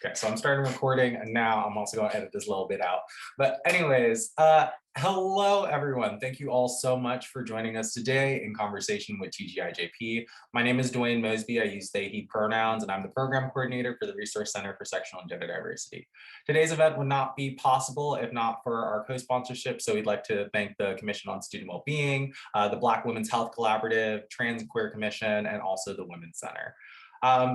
Okay, so I'm starting recording and now I'm also going to edit this little bit out. But anyways, hello everyone. Thank you all so much for joining us today in conversation with TGIJP. My name is Dwayne Mosby. I use they, he pronouns, and I'm the program coordinator for the Resource Center for Sexual and Gender Diversity. Today's event would not be possible if not for our co-sponsorship. So we'd like to thank the Commission on Student Wellbeing, the Black Women's Health Collaborative, Trans and Queer Commission, and also the Women's Center.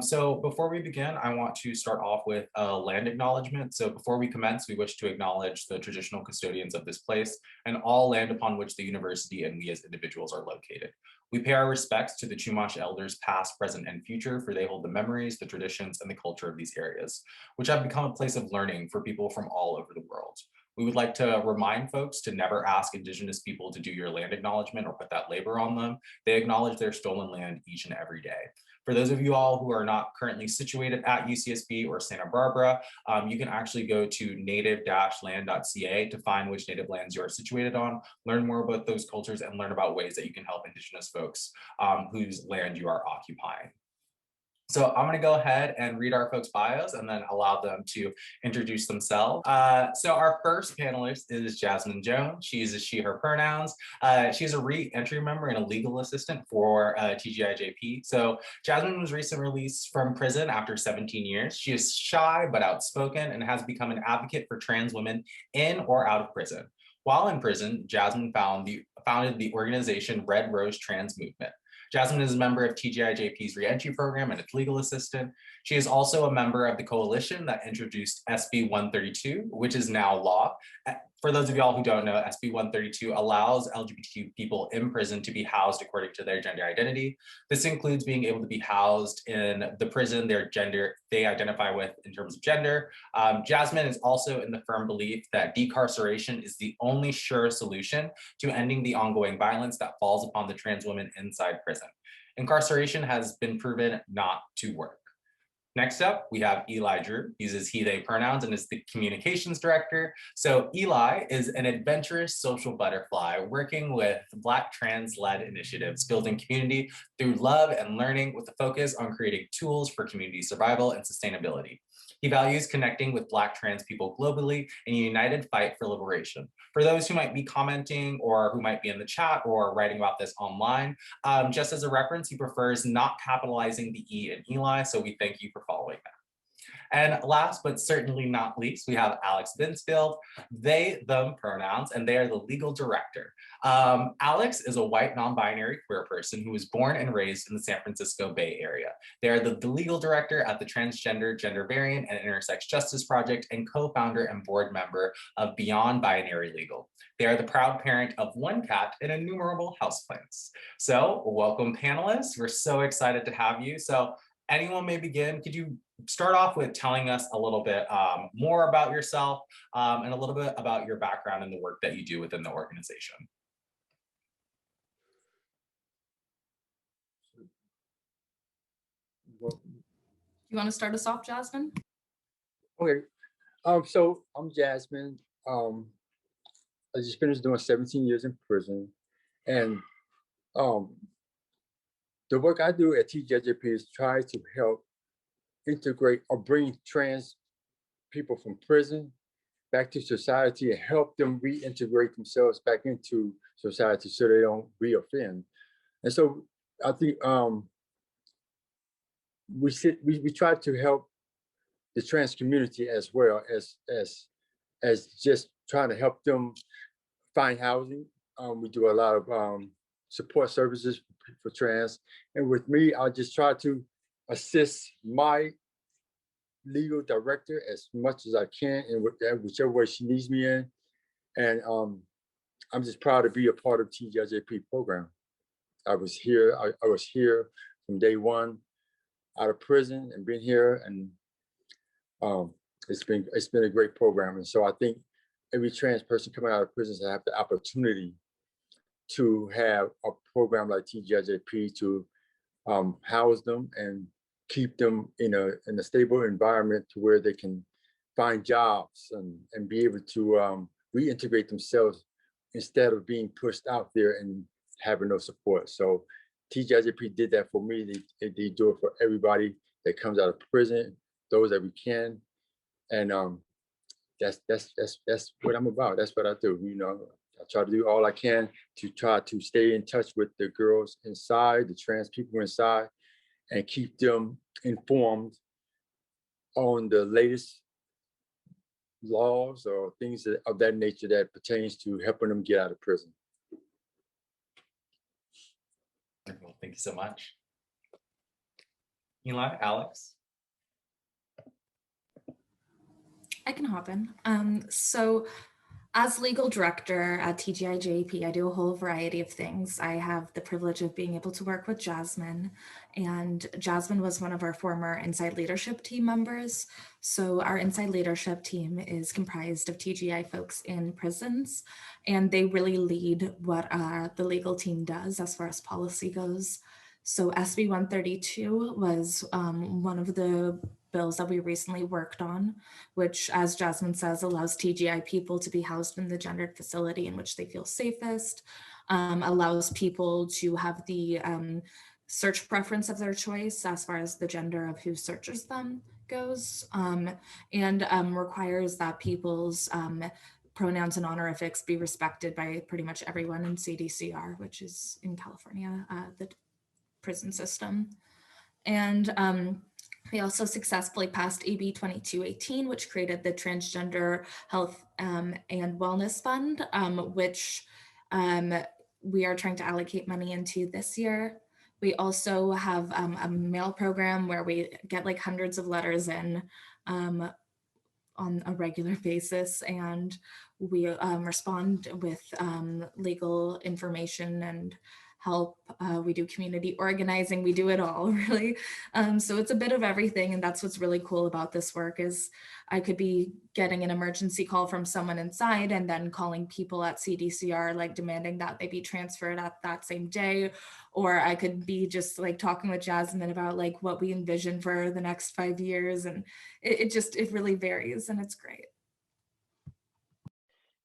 So before we begin, I want to start off with a land acknowledgement. So before we commence, we wish to acknowledge the traditional custodians of this place and all land upon which the university and we as individuals are located. We pay our respects to the Chumash elders past, present, and future, for they hold the memories, the traditions, and the culture of these areas, which have become a place of learning for people from all over the world. We would like to remind folks to never ask Indigenous people to do your land acknowledgement or put that labor on them. They acknowledge their stolen land each and every day. For those of you all who are not currently situated at UCSB or Santa Barbara, you can actually go to native-land.ca to find which native lands you are situated on, learn more about those cultures, and learn about ways that you can help Indigenous folks whose land you are occupying. So I'm going to go ahead and read our folks' bios and then allow them to introduce themselves. So our first panelist is Jasmine Jones. She uses she, her pronouns. She's a re-entry member and a legal assistant for TGIJP. So Jasmine was recently released from prison after 17 years. She is shy but outspoken and has become an advocate for trans women in or out of prison. While in prison, Jasmine founded the organization Red Rose Trans Movement. Jasmine is a member of TGIJP's reentry program and its legal assistant. She is also a member of the coalition that introduced SB 132, which is now law. For those of y'all who don't know, SB 132 allows LGBTQ people in prison to be housed according to their gender identity. This includes being able to be housed in the prison their gender they identify with in terms of gender. Jasmine is also in the firm belief that decarceration is the only sure solution to ending the ongoing violence that falls upon the trans women inside prison. Incarceration has been proven not to work. Next up, we have Eli Drew, uses he, they pronouns, and is the communications director. So Eli is an adventurous social butterfly working with Black trans-led initiatives, building community through love and learning with a focus on creating tools for community survival and sustainability. He values connecting with Black trans people globally in a united fight for liberation. For those who might be commenting or who might be in the chat or writing about this online, just as a reference, he prefers not capitalizing the E in Eli, so we thank you for following that. And last but certainly not least, we have Alex Binsfield, they, them pronouns, and they are the legal director. Alex is a white non-binary queer person who was born and raised in the San Francisco Bay Area. They are the legal director at the Transgender, Gender Variant, and Intersex Justice Project and co-founder and board member of Beyond Binary Legal. They are the proud parent of one cat and innumerable houseplants. So welcome panelists, we're so excited to have you. So anyone may begin, could you start off with telling us a little bit more about yourself and a little bit about your background and the work that you do within the organization? You want to start us off, Jasmine? Okay, so I'm Jasmine. I just finished doing 17 years in prison, and the work I do at TGIJP is try to help integrate or bring trans people from prison back to society and help them reintegrate themselves back into society so they don't reoffend. And so I think we try to help the trans community as well as just trying to help them find housing. We do a lot of support services for trans. And with me, I just try to assist my legal director as much as I can in whichever way she needs me in. And I'm just proud to be a part of TGIJP program. I was here from day one out of prison and been here, and it's been a great program. And so I think every trans person coming out of prison should have the opportunity to have a program like TGIJP to house them and keep them in a stable environment to where they can find jobs and be able to reintegrate themselves instead of being pushed out there and having no support. So TGIJP did that for me. They do it for everybody that comes out of prison, those that we can. And that's what I'm about. That's what I do. I try to do all I can to try to stay in touch with the girls inside, the trans people inside, and keep them informed on the latest laws or things of that nature that pertains to helping them get out of prison. Wonderful. Thank you so much. Eli, Alex? I can hop in. So as legal director at TGIJP, I do a whole variety of things. I have the privilege of being able to work with Jasmine, and Jasmine was one of our former Inside Leadership team members. So our Inside Leadership team is comprised of TGI folks in prisons, and they really lead what the legal team does as far as policy goes. So SB 132 was one of the bills that we recently worked on, which, as Jasmine says, allows TGI people to be housed in the gendered facility in which they feel safest, allows people to have the search preference of their choice as far as the gender of who searches them goes, and requires that people's pronouns and honorifics be respected by pretty much everyone in CDCR, which is in California, the prison system. And we also successfully passed AB 2218, which created the Transgender Health and Wellness Fund, which we are trying to allocate money into this year. We also have a mail program where we get like hundreds of letters in on a regular basis, and we respond with legal information and help. We do community organizing, we do it all, really. So it's a bit of everything, and that's what's really cool about this work is I could be getting an emergency call from someone inside and then calling people at CDCR, like demanding that they be transferred at that same day, or I could be just like talking with Jasmine about like what we envision for the next 5 years, and it really varies, and it's great.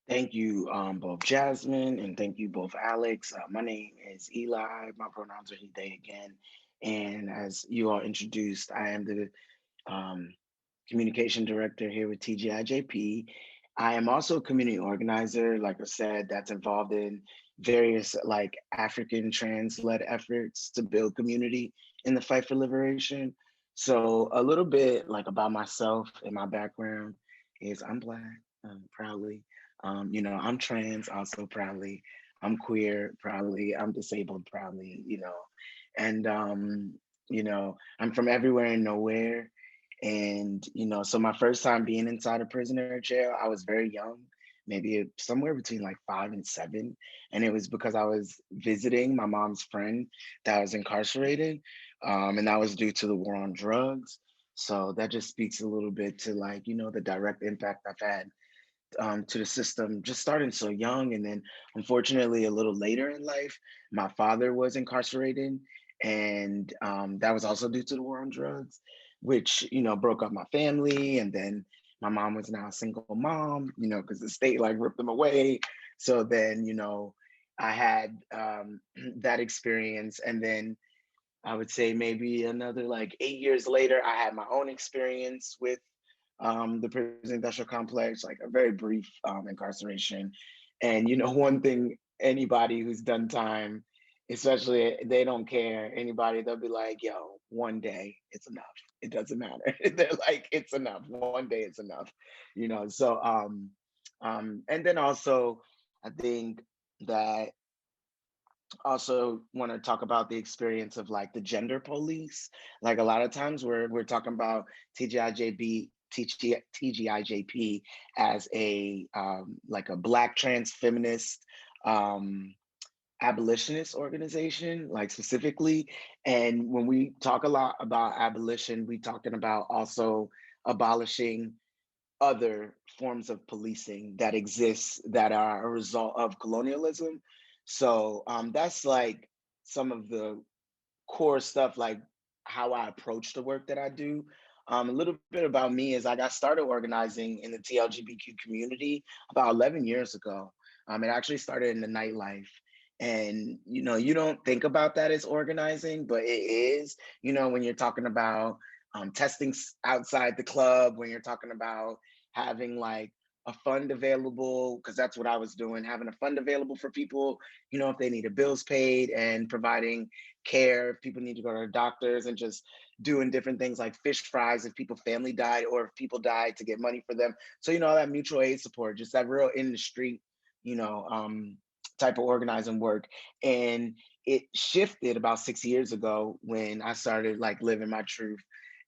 Thank you, both Jasmine, and thank you both, Alex. My name is Eli. My pronouns are he, they again. And as you all introduced, I am the communication director here with TGIJP. I am also a community organizer, like I said, that's involved in various like African trans-led efforts to build community in the fight for liberation. So a little bit like about myself and my background is I'm Black, proudly. I'm trans, also proudly. I'm queer, proudly. I'm disabled, proudly. And I'm from everywhere and nowhere. And so my first time being inside a prisoner jail, I was very young, maybe somewhere between like 5 and 7, and it was because I was visiting my mom's friend that was incarcerated, and that was due to the war on drugs. So that just speaks a little bit to like the direct impact I've had to the system, just starting so young. And then unfortunately, a little later in life, my father was incarcerated. And that was also due to the war on drugs, which, broke up my family. And then my mom was now a single mom, because the state like ripped them away. So then, I had that experience. And then I would say maybe another like 8 years later, I had my own experience with the prison industrial complex, like a very brief incarceration. And one thing, anybody who's done time, especially they don't care, anybody, they'll be like, yo, one day it's enough. It doesn't matter. They're like, it's enough. One day it's enough. So and then also I think that also want to talk about the experience of like the gender police. Like a lot of times we're talking about TGIJP as a like a Black trans feminist abolitionist organization, like specifically. And when we talk a lot about abolition, we talking about also abolishing other forms of policing that exist that are a result of colonialism. So that's like some of the core stuff, like how I approach the work that I do. A little bit about me is I got started organizing in the TLGBTQ community about 11 years ago. It actually started in the nightlife. And, you don't think about that as organizing, but it is, when you're talking about testing outside the club, when you're talking about having like a fund available, because that's what I was doing, having a fund available for people, you know, if they need bills paid, and providing care if people need to go to their doctors, and just doing different things like fish fries if people family died, or if people died, to get money for them. So, you know, that mutual aid support, just that real in the street, you know, type of organizing work. And it shifted about 6 years ago when I started like living my truth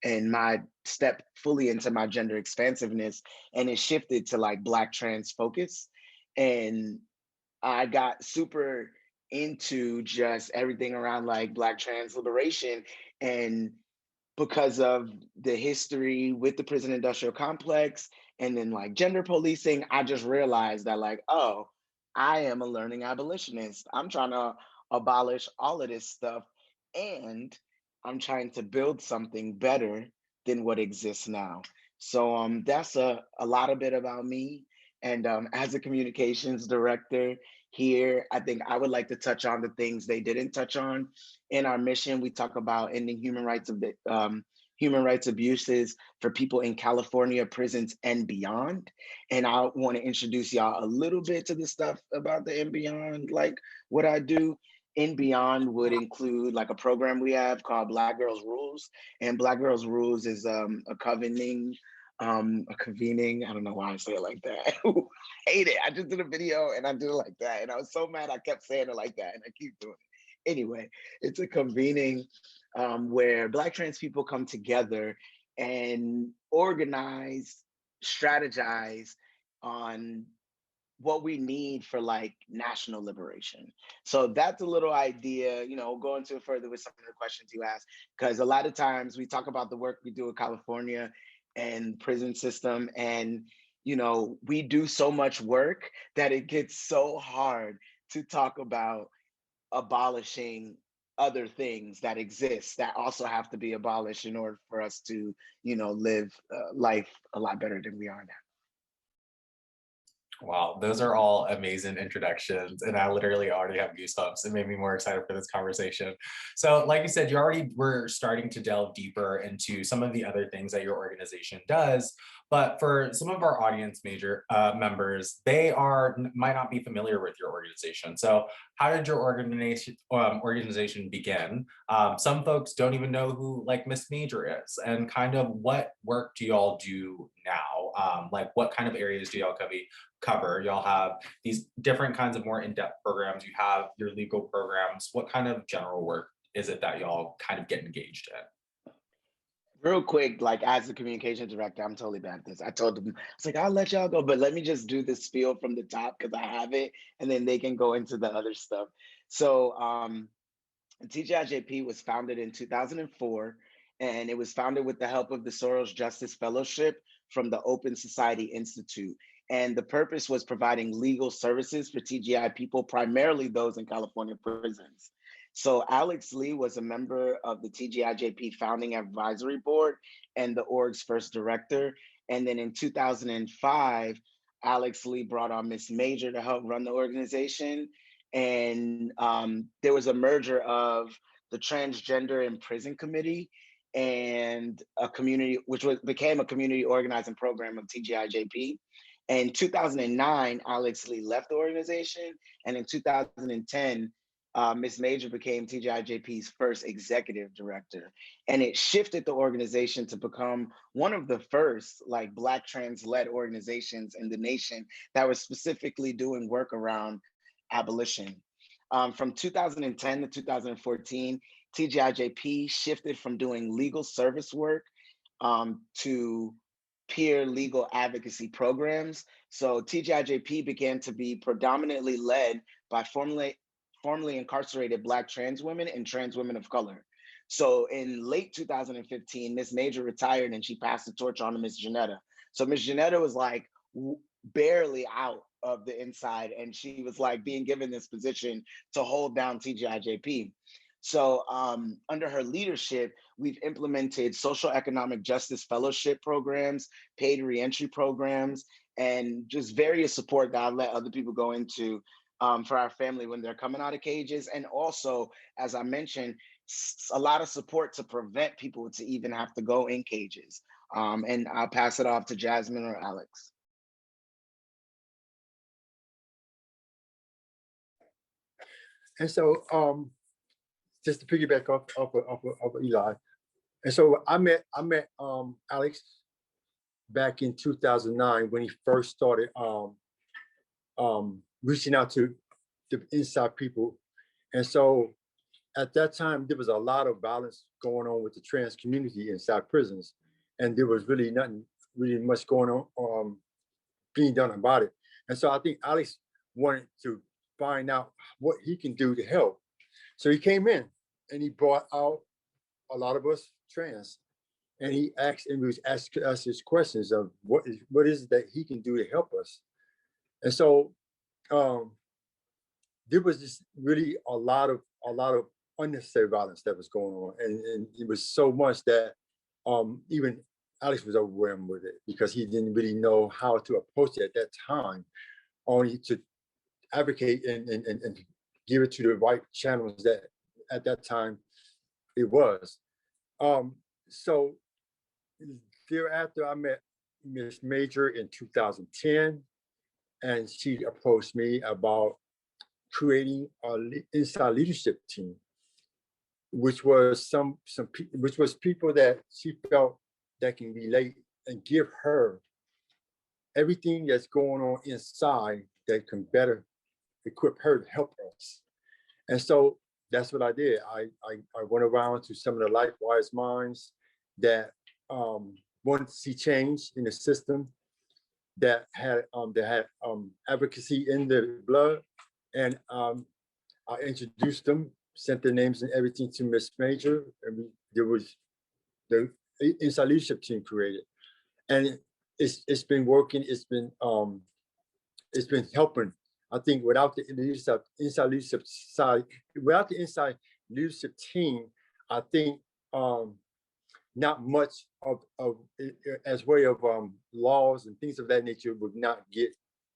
and my step fully into my gender expansiveness, and it shifted to like Black trans focus. And I got super into just everything around like Black trans liberation. And because of the history with the prison industrial complex and then like gender policing, I just realized that like, oh, I am a learning abolitionist. I'm trying to abolish all of this stuff, and I'm trying to build something better than what exists now. So that's a lot of bit about me. And as a communications director here, I think I would like to touch on the things they didn't touch on. In our mission, we talk about ending human rights abuses for people in California prisons and beyond. And I want to introduce y'all a little bit to the stuff about the and beyond, like what I do. In Beyond would include like a program we have called Black Girls Rules. And Black Girls Rules is a convening, I don't know why I say it like that. I hate it. I just did a video and I did it like that. And I was so mad I kept saying it like that, and I keep doing it. Anyway, it's a convening where Black trans people come together and organize, strategize on what we need for like national liberation. So that's a little idea, you know, go into it further with some of the questions you asked, because a lot of times we talk about the work we do in California and prison system, and you know, we do so much work that it gets so hard to talk about abolishing other things that exist that also have to be abolished in order for us to, you know, live life a lot better than we are now. Wow, those are all amazing introductions, and I literally already have goosebumps. It made me more excited for this conversation. So like you said, you already were starting to delve deeper into some of the other things that your organization does, but for some of our audience members, they might not be familiar with your organization. So how did your organization begin? Some folks don't even know who like Miss Major is, and kind of what work do y'all do now? Like what kind of areas do y'all cover? Y'all have these different kinds of more in-depth programs. You have your legal programs. What kind of general work is it that y'all kind of get engaged in? Real quick, like as the communication director, I'm totally bad at this. I told them, I was like, I'll let y'all go, but let me just do this spiel from the top because I have it, and then they can go into the other stuff. So TGIJP was founded in 2004, and it was founded with the help of the Soros Justice Fellowship from the Open Society Institute. And the purpose was providing legal services for TGI people, primarily those in California prisons. So Alex Lee was a member of the TGIJP founding advisory board and the org's first director. And then in 2005, Alex Lee brought on Miss Major to help run the organization. And there was a merger of the Transgender in Prison Committee and a community, which became a community organizing program of TGIJP. In 2009, Alex Lee left the organization, and in 2010, Ms. Major became TGIJP's first executive director. And it shifted the organization to become one of the first like Black trans-led organizations in the nation that was specifically doing work around abolition. From 2010 to 2014, TGIJP shifted from doing legal service work to peer legal advocacy programs. So TGIJP began to be predominantly led by formerly incarcerated Black trans women and trans women of color. So in late 2015, Ms. Major retired and she passed the torch on to Ms. Janetta. So Ms. Janetta was like barely out of the inside, and she was like being given this position to hold down TGIJP. So under her leadership, we've implemented social economic justice fellowship programs, paid reentry programs, and just various support that I'll let other people go into for our family when they're coming out of cages. And also, as I mentioned, a lot of support to prevent people to even have to go in cages. And I'll pass it off to Jasmine or Alex. And so just to piggyback off of Eli. And so I met Alex back in 2009 when he first started reaching out to the inside people. And so at that time, there was a lot of violence going on with the trans community inside prisons. And there was really nothing really much going on being done about it. And so I think Alex wanted to find out what he can do to help. So he came in and he brought out a lot of us trans, and he asked and was asking us his questions of what is it that he can do to help us. And so there was just really a lot of unnecessary violence that was going on, and it was so much that even Alex was overwhelmed with it because he didn't really know how to approach it at that time, only to advocate and give it to the right channels that at that time it was. So thereafter, I met Ms. Major in 2010, and she approached me about creating an inside leadership team, which was people that she felt that can relate and give her everything that's going on inside that can better equip her to help us. And so that's what I did. I went around to some of the likewise minds that wanted to see change in the system, that had advocacy in their blood, and I introduced them, sent their names and everything to Miss Major, and there was the inside leadership team created, and it's been working. It's been helping. I think without the inside leadership side, without the inside leadership team, I think not much of as way of laws and things of that nature would not get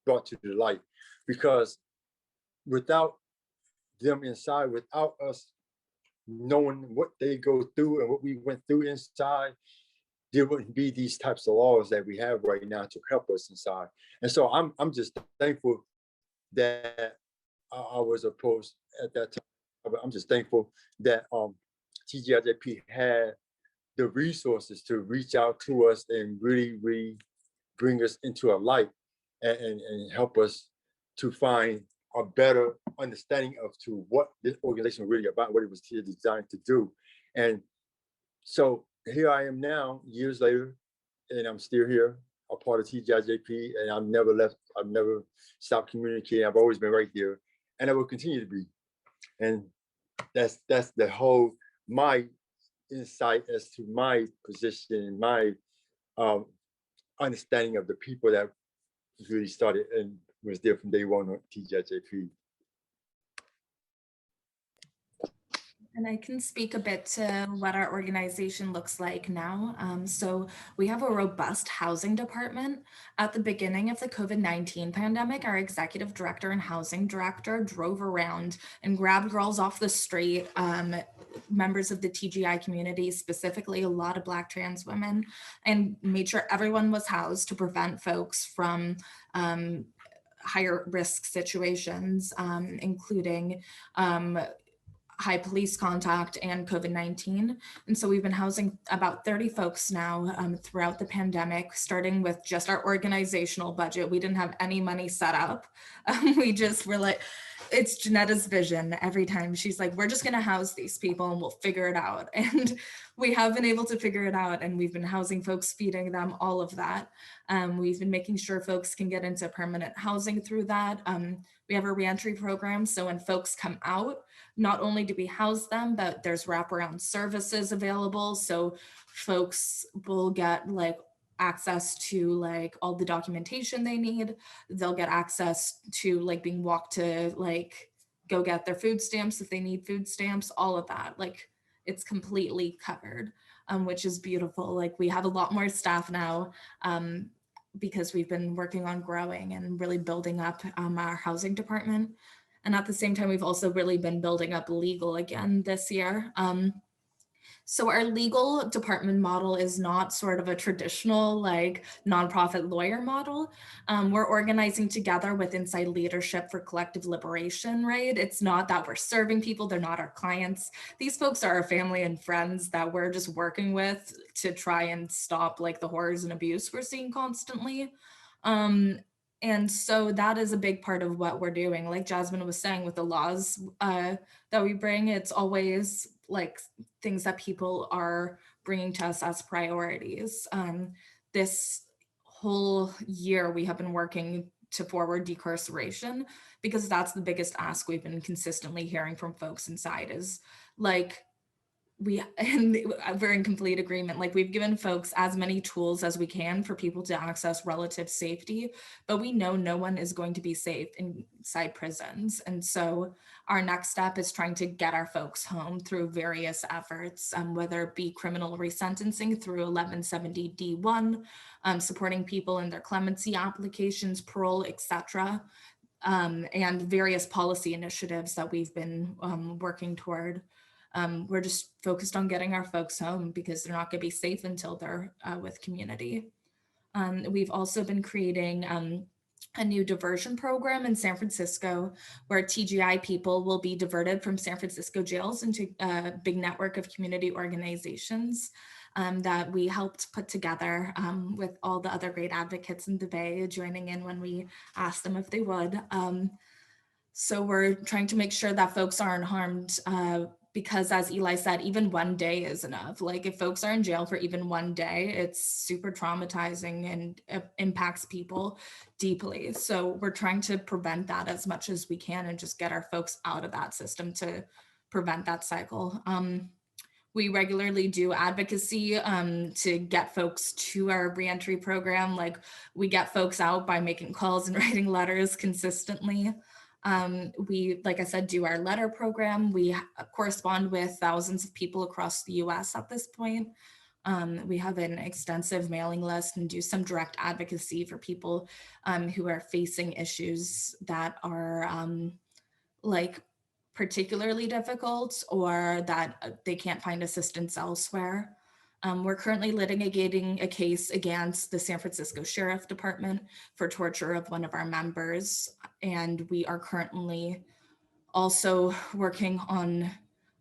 brought to the light, because without them inside, without us knowing what they go through and what we went through inside, there wouldn't be these types of laws that we have right now to help us inside. And so I'm just thankful that I was opposed at that time. I'm just thankful that TGIJP had the resources to reach out to us and really bring us into a light and help us to find a better understanding of to what this organization was really about, what it was designed to do. And so here I am now, years later, and I'm still here, a part of TGIJP, and I've never left, I've never stopped communicating. I've always been right there, and I will continue to be. And that's the whole, my insight as to my position, my understanding of the people that really started and was there from day one on TGIJP. And I can speak a bit to what our organization looks like now. So we have a robust housing department. At the beginning of the COVID-19 pandemic, our executive director and housing director drove around and grabbed girls off the street, members of the TGI community, specifically a lot of Black trans women, and made sure everyone was housed to prevent folks from higher risk situations, including high police contact and COVID-19. And so we've been housing about 30 folks now throughout the pandemic, starting with just our organizational budget. We didn't have any money set up. We just were like, it's Janetta's vision every time. She's like, we're just gonna house these people and we'll figure it out. And we have been able to figure it out, and we've been housing folks, feeding them, all of that. We've been making sure folks can get into permanent housing through that. We have a reentry program, so when folks come out, not only do we house them, but there's wraparound services available. So folks will get like access to like all the documentation they need. They'll get access to like being walked to like go get their food stamps if they need food stamps, all of that. Like it's completely covered, which is beautiful. Like we have a lot more staff now because we've been working on growing and really building up our housing department. And at the same time, we've also really been building up legal again this year. So our legal department model is not sort of a traditional like nonprofit lawyer model. We're organizing together with inside leadership for collective liberation, right? It's not that we're serving people, they're not our clients. These folks are our family and friends that we're just working with to try and stop like the horrors and abuse we're seeing constantly. And so that is a big part of what we're doing. Like Jasmine was saying with the laws that we bring, it's always like things that people are bringing to us as priorities. This whole year we have been working to forward decarceration because that's the biggest ask we've been consistently hearing from folks inside is like, and we're in complete agreement. Like we've given folks as many tools as we can for people to access relative safety, but we know no one is going to be safe inside prisons. And so our next step is trying to get our folks home through various efforts, whether it be criminal resentencing through 1170 D1, supporting people in their clemency applications, parole, etc., and various policy initiatives that we've been working toward. We're just focused on getting our folks home because they're not going to be safe until they're with community. We've also been creating a new diversion program in San Francisco where TGI people will be diverted from San Francisco jails into a big network of community organizations that we helped put together with all the other great advocates in the Bay joining in when we asked them if they would. So we're trying to make sure that folks aren't harmed because as Eli said, even one day is enough. Like if folks are in jail for even one day, it's super traumatizing and it impacts people deeply. So we're trying to prevent that as much as we can and just get our folks out of that system to prevent that cycle. We regularly do advocacy to get folks to our reentry program. Like we get folks out by making calls and writing letters consistently. We, like I said, do our letter program. We correspond with thousands of people across the US at this point. We have an extensive mailing list and do some direct advocacy for people who are facing issues that are like particularly difficult or that they can't find assistance elsewhere. We're currently litigating a case against the San Francisco Sheriff Department for torture of one of our members. And we are currently also working on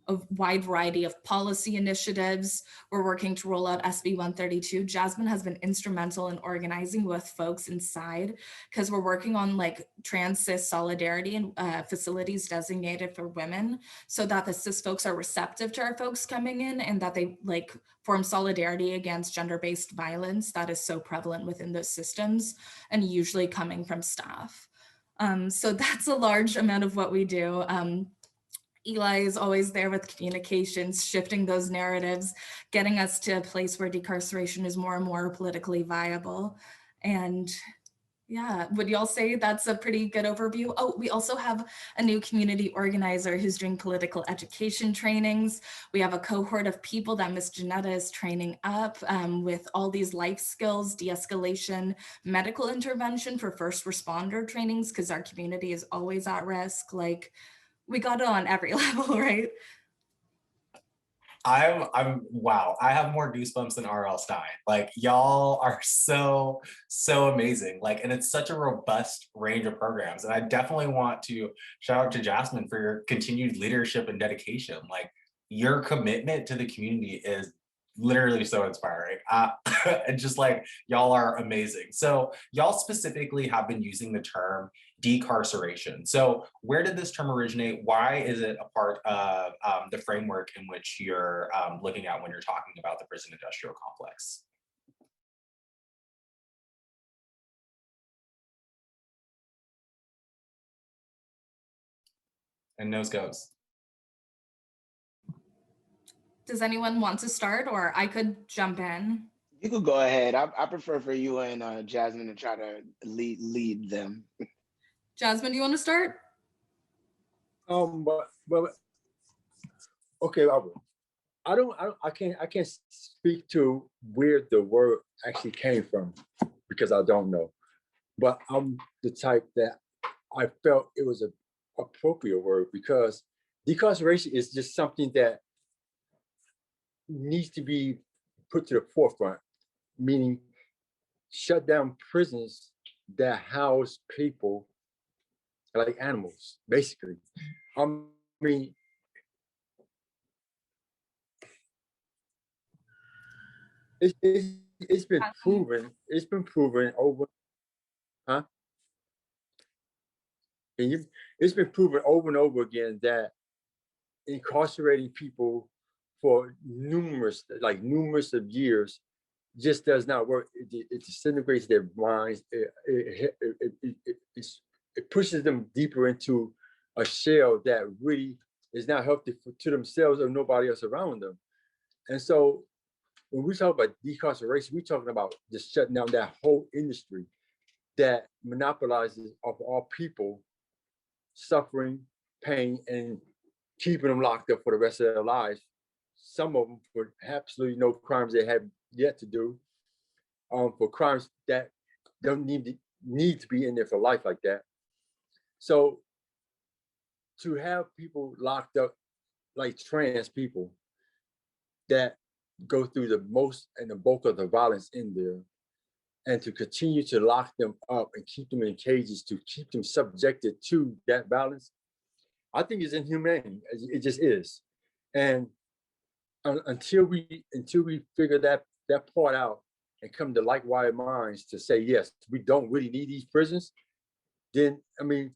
a wide variety of policy initiatives. We're working to roll out SB 132. Jasmine has been instrumental in organizing with folks inside because we're working on like trans cis solidarity and facilities designated for women so that the cis folks are receptive to our folks coming in and that they like form solidarity against gender-based violence that is so prevalent within those systems and usually coming from staff. So that's a large amount of what we do. Eli is always there with communications, shifting those narratives, getting us to a place where decarceration is more and more politically viable. And yeah, would y'all say that's a pretty good overview? Oh, we also have a new community organizer who's doing political education trainings. We have a cohort of people that Miss Janetta is training up with all these life skills, de-escalation, medical intervention for first responder trainings, because our community is always at risk. Like, we got it on every level, right? I'm wow. I have more goosebumps than R.L. Stein. Like y'all are so amazing. Like, and it's such a robust range of programs. And I definitely want to shout out to Jasmine for your continued leadership and dedication. Like your commitment to the community is literally so inspiring. And just like y'all are amazing. So y'all specifically have been using the term decarceration. So where did this term originate? Why is it a part of the framework in which you're looking at when you're talking about the prison industrial complex? And nose goes. Does anyone want to start or I could jump in? You could go ahead. I prefer for you and Jasmine to try to lead them. Jasmine, do you want to start? Well, okay, I can't speak to where the word actually came from because I don't know. But I'm the type that I felt it was a appropriate word, because decarceration is just something that needs to be put to the forefront, meaning shut down prisons that house people like animals, basically. I mean, it's been proven. It's been proven over, huh? It's been proven over and over again that incarcerating people for numerous of years just does not work. It disintegrates their minds. It pushes them deeper into a shell that really is not healthy to themselves or nobody else around them. And so when we talk about decarceration, we're talking about just shutting down that whole industry that monopolizes of all people suffering, pain, and keeping them locked up for the rest of their lives. Some of them for absolutely no crimes they have yet to do, for crimes that don't need to be in there for life like that. So to have people locked up like trans people that go through the most and the bulk of the violence in there, and to continue to lock them up and keep them in cages to keep them subjected to that violence, I think is inhumane. It just is. And until we figure that part out and come to like-minded minds to say, yes, we don't really need these prisons, then I mean,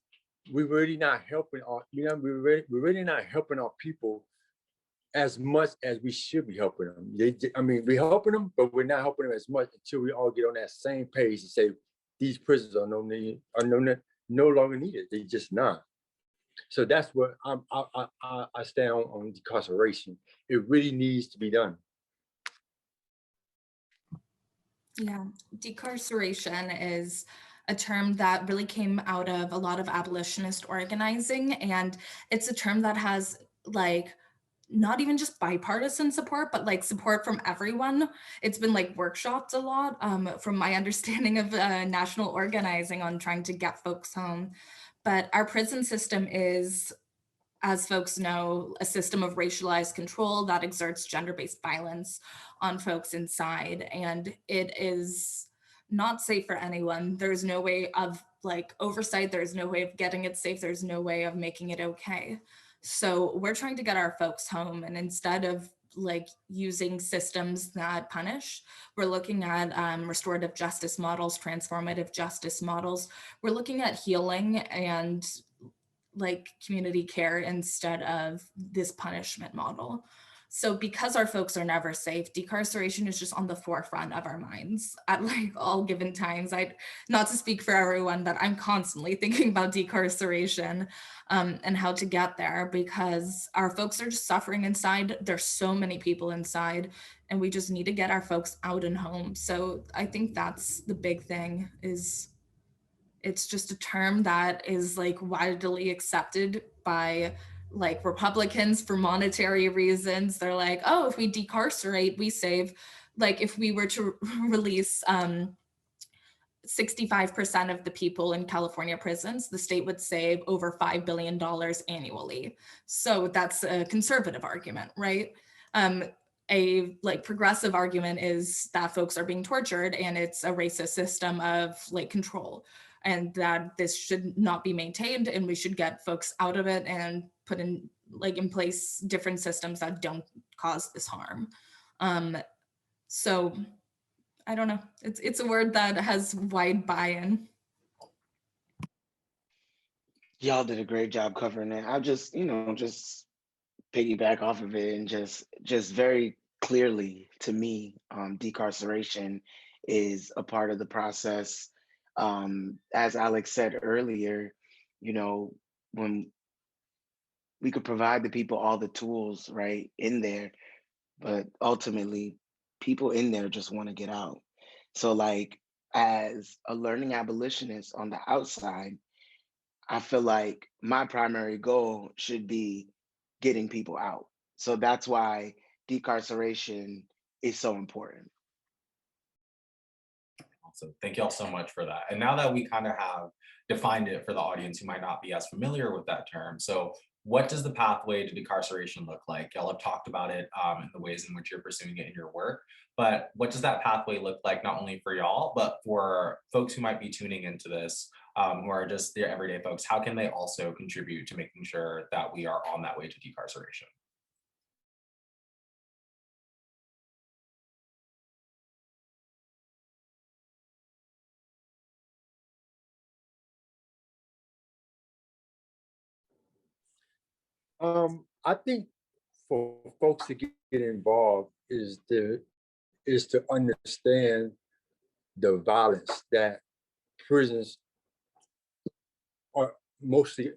we're really not helping we're really not helping our people as much as we should be helping them. I mean, we're helping them, but we're not helping them as much until we all get on that same page and say these prisons are no longer needed. They're just not. So that's what I stand on decarceration. It really needs to be done. Yeah, decarceration is a term that really came out of a lot of abolitionist organizing, and it's a term that has like not even just bipartisan support, but like support from everyone. It's been like workshopped a lot, from my understanding of national organizing on trying to get folks home. But our prison system is, as folks know, a system of racialized control that exerts gender-based violence on folks inside. And it is not safe for anyone. There's no way of like oversight. There's no way of getting it safe. There's no way of making it okay. So we're trying to get our folks home. And instead of like using systems that punish, we're looking at restorative justice models, transformative justice models. We're looking at healing and like community care instead of this punishment model. So because our folks are never safe, decarceration is just on the forefront of our minds at like all given times. Not to speak for everyone, but I'm constantly thinking about decarceration and how to get there, because our folks are just suffering inside. There's so many people inside, and we just need to get our folks out and home. So I think that's the big thing, is it's just a term that is like widely accepted by like Republicans for monetary reasons. They're like, oh, if we decarcerate, we save, like if we were to release 65% of the people in California prisons, the state would save over $5 billion annually. So that's a conservative argument, right? A like progressive argument is that folks are being tortured and it's a racist system of like control, and that this should not be maintained, and we should get folks out of it and put in like in place different systems that don't cause this harm. So I don't know, it's a word that has wide buy-in. Y'all did a great job covering it. I'll just, just piggyback off of it, and just very clearly to me, decarceration is a part of the process. As Alex said earlier, when we could provide the people all the tools right in there, but ultimately people in there just want to get out. So like, as a learning abolitionist on the outside, I feel like my primary goal should be getting people out. So that's why decarceration is so important. So thank you all so much for that. And now that we kind of have defined it for the audience who might not be as familiar with that term, so what does the pathway to decarceration look like? Y'all have talked about it in the ways in which you're pursuing it in your work, but what does that pathway look like, not only for y'all, but for folks who might be tuning into this, who are just the everyday folks? How can they also contribute to making sure that we are on that way to decarceration? I think for folks to get involved is to understand the violence that prisons are mostly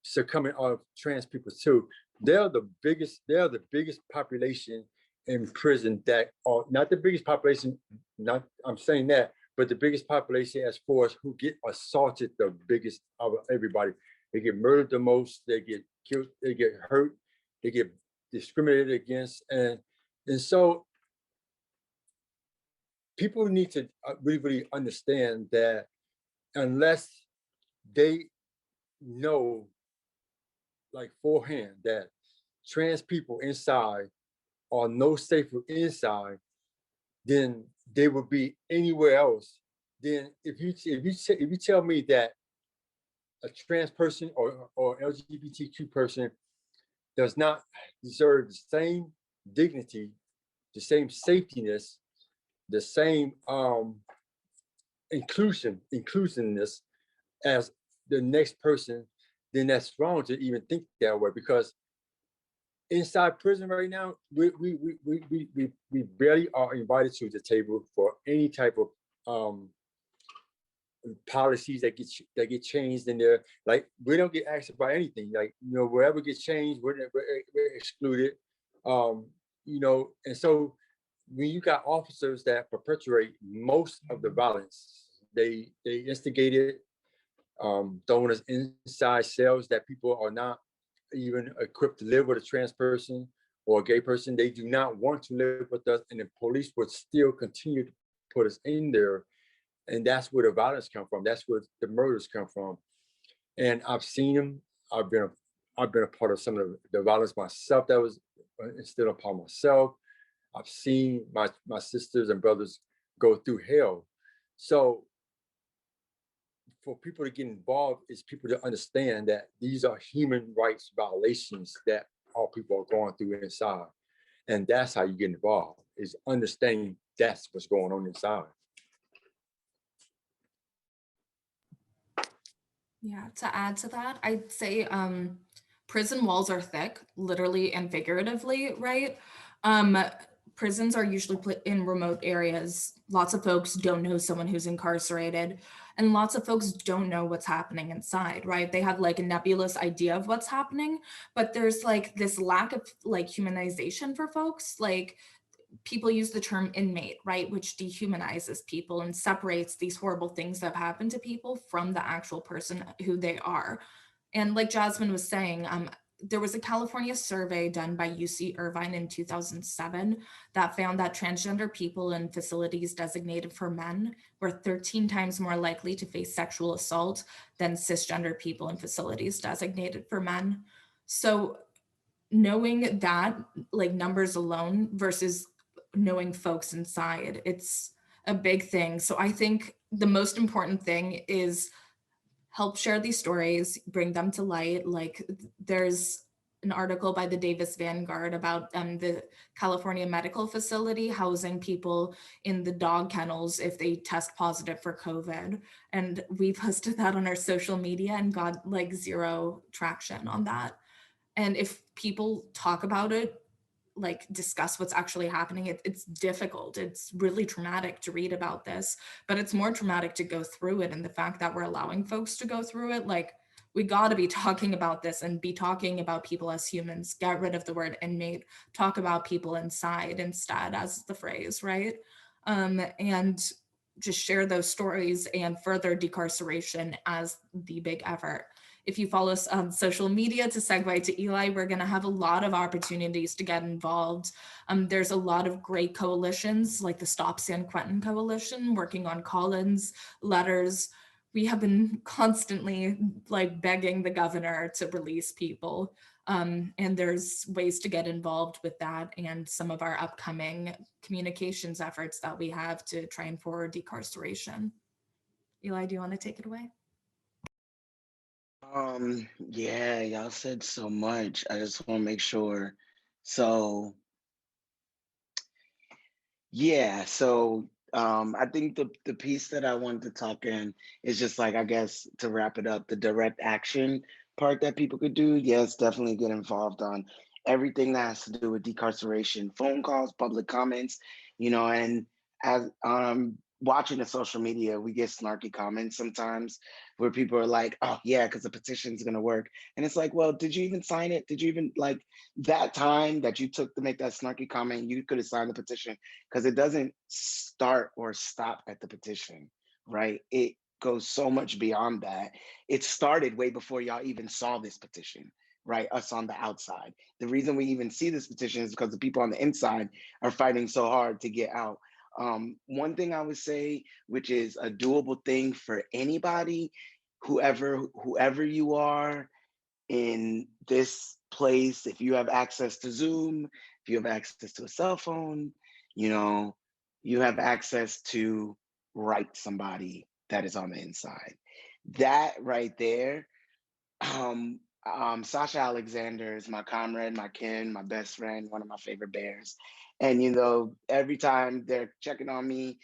succumbing of trans people to. They're the biggest population in prison that are not the biggest population, not I'm saying that, but the biggest population as far as who get assaulted the biggest of everybody. They get murdered the most, they get killed, they get hurt, they get discriminated against. And so people need to really understand that unless they know like forehand that trans people inside are no safer inside than they would be anywhere else. Then if you tell me that a trans person or LGBTQ person does not deserve the same dignity, the same safetyness, the same inclusiveness as the next person, then that's wrong to even think that way, because inside prison right now, we barely are invited to the table for any type of policies that get changed in there. Like we don't get asked about anything. Like, you know, wherever gets changed, we're excluded. You know, and so when you got officers that perpetuate most of the violence, they instigate it, throwing us inside cells that people are not even equipped to live with a trans person or a gay person. They do not want to live with us, and the police would still continue to put us in there. And that's where the violence come from. That's where the murders come from. And I've seen them. I've been a part of some of the violence myself that was instilled upon myself. I've seen my sisters and brothers go through hell. So for people to get involved is people to understand that these are human rights violations that all people are going through inside. And that's how you get involved, is understanding that's what's going on inside. Yeah, to add to that, I'd say prison walls are thick, literally and figuratively, right? Prisons are usually put in remote areas. Lots of folks don't know someone who's incarcerated, and lots of folks don't know what's happening inside, right? They have like a nebulous idea of what's happening, but there's like this lack of like humanization for folks. Like people use the term inmate, right, which dehumanizes people and separates these horrible things that have happened to people from the actual person who they are. And like Jasmine was saying, there was a California survey done by UC Irvine in 2007 that found that transgender people in facilities designated for men were 13 times more likely to face sexual assault than cisgender people in facilities designated for men. So knowing that, like numbers alone versus knowing folks inside, it's a big thing. So I think the most important thing is help share these stories, bring them to light. Like there's an article by the Davis Vanguard about the California medical facility housing people in the dog kennels if they test positive for COVID. And we posted that on our social media and got like zero traction on that. And if people talk about it, like discuss what's actually happening, it's difficult. It's really traumatic to read about this, but it's more traumatic to go through it. And the fact that we're allowing folks to go through it, like we got to be talking about this and be talking about people as humans. Get rid of the word inmate, talk about people inside instead as the phrase, right? And just share those stories and further decarceration as the big effort. if you follow us on social media, to segue to Eli, we're going to have a lot of opportunities to get involved. There's a lot of great coalitions like the Stop San Quentin Coalition working on call-ins, letters. We have been constantly like begging the governor to release people. And there's ways to get involved with that and some of our upcoming communications efforts that we have to try and forward decarceration. Eli, do you want to take it away? Yeah, y'all said so much. I just want to make sure. So, yeah, so I think the piece that I wanted to talk in is just like, I guess, to wrap it up, the direct action part that people could do. Yes, definitely get involved on everything that has to do with decarceration, phone calls, public comments, and as watching the social media, we get snarky comments sometimes where people are like, oh yeah, because the petition's gonna work. And it's like, well, did you even sign it? Did you even like that time that you took to make that snarky comment, you could have signed the petition, because it doesn't start or stop at the petition, right? It goes so much beyond that. It started way before y'all even saw this petition, right? Us on the outside. The reason we even see this petition is because the people on the inside are fighting so hard to get out. One thing I would say, which is a doable thing for anybody, whoever you are in this place, if you have access to Zoom, if you have access to a cell phone, you have access to write somebody that is on the inside. That right there, Sasha Alexander is my comrade, my kin, my best friend, one of my favorite bears. And every time they're checking on me,